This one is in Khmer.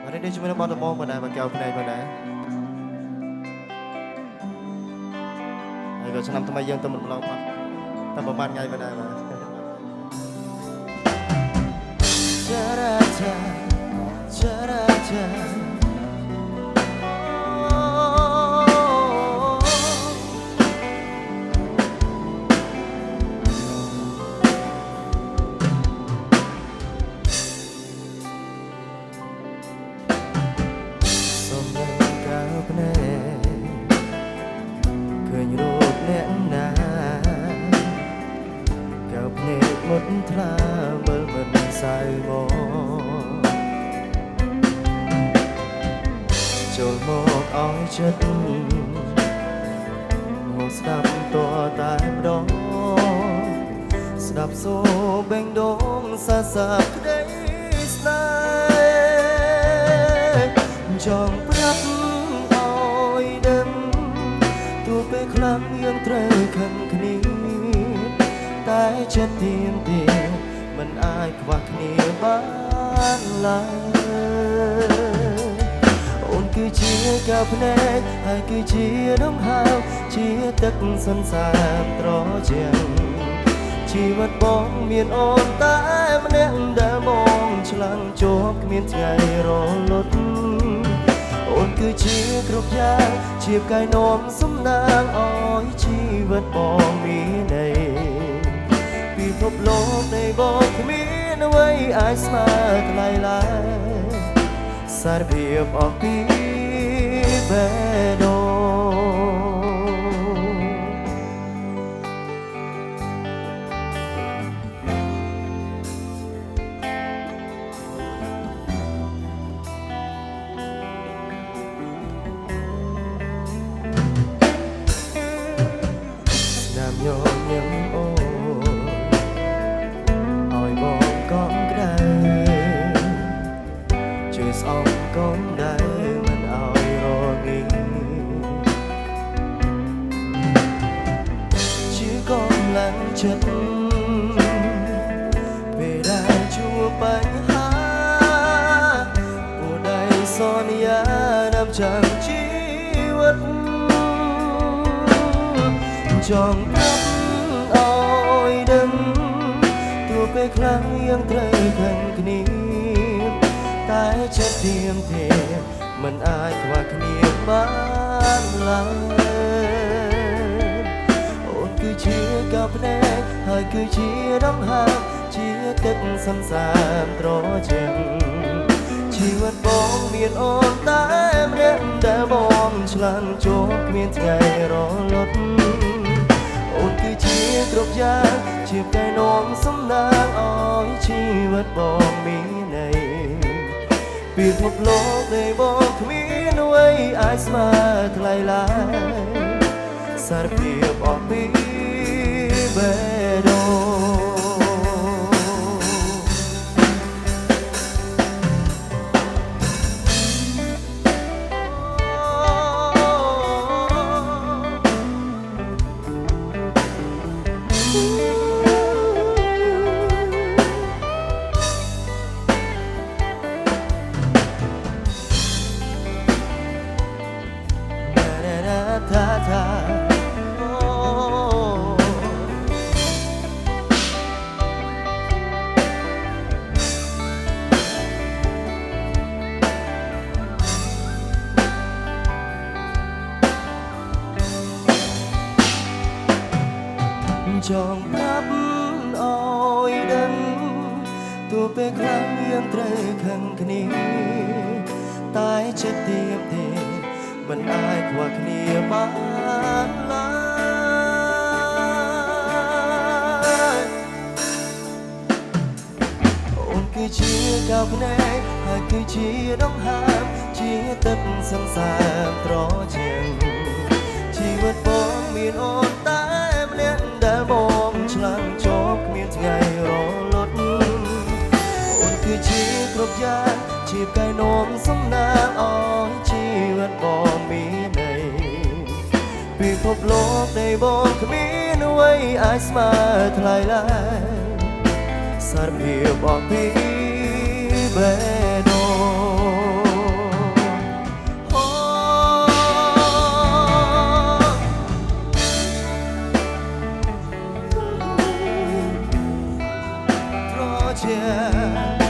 Hari ini cuma mau temu mana kau kenai mana. Ayo senam teman yang teman melompat. Tanpa man ngai mana. Caraja, caraja.ចូលមកឲ្យចិត្តមកស្ដាប់តតែម្ដងស្ដាប់សូបេងដូងសាសាក្ដីស្នេហ៍ចង់ប្រាប់ឲ្យដឹងទោះពេលខ្លាំងយើងត្រូវខឹងគ្នាតែចិត្តទៀមទាមិនអាចខ្វះគ្នាបានឡើយគឺជាកៅភ្នែកហើយគឺជាដង្ហើមជាទឹកសន្សាមត្រជាងជីវិតបងមានអូនតែម្នាក់ដែលបងឆ្លងជាប់គ្មានថ្ងៃរលត់អូនគឺជាគ្រប់យ៉ាងជាផ្កាយនាំសំណាងឲ្យជីវិតបងមានន័យពិភពលោកនៃបងគ្មានអ្វីអាចស្មើថ្លៃឡើយសារភាពអស់ពីបេះដូងស្នាមញញឹមអូឲ្យបងកងក្ដៅជួយស្អប់កងដែរមិនឲ្យរងាជាកម្លាំងចិត្តពេលដែលជួបបញ្ហាពូដៃសន្យានំចាំជីវិតចង់ប្រាប់ឲ្យដឹងទោះពេលខ្លាំងយើងត្រូវខឹងគ្នាតែចិត្តទៀមទាមិនអាចខ្វះគ្នាបានឡើយអូនគឺជាកៅភ្នែកហើយគឺជាដង្ហើមជាទឹកសន្សាមត្រជាងជីវិតបងមានអូនតែម្នាក់ដែលបងឆ្លងជាប់គ្មានថ្ងៃរលត់អូនគឺជាគ្រប់យ៉ាងជាផ្កាយនាំសំណាងឲ្យជីវិតបងមានន័យពិភពលោកនៃបងគ្មានអ្វីអាចស្មើថ្លៃឡើយសារភាពអស់ពីបេះដូងចង់ប្រាប់ឲ្យដឹងទោះពេលខ្លាំងយើងត្រូវខឹងគ្នាតែចិត្តទៀមទាមិនអាចខ្វះគ្នាបានឡើយអូនគឺជាកៅភ្នែកហើយគឺជាដង្ហើមជាទឹកសន្សាមត្រជាងជីវិតបងមានអូនតែម្នាក់ដែលបងឆ្លងជាប់គ្មានថ្ងៃរលត់អូនគឺជាគ្រប់យ៉ាងជាផ្កាយនាំសំណាងឲ្យជីវិតបងមានន័យពិភពលោកនៃបងគ្មានអ្វីអាចស្មើថ្លៃឡើយសារភាពអស់ពីបេះដូង ។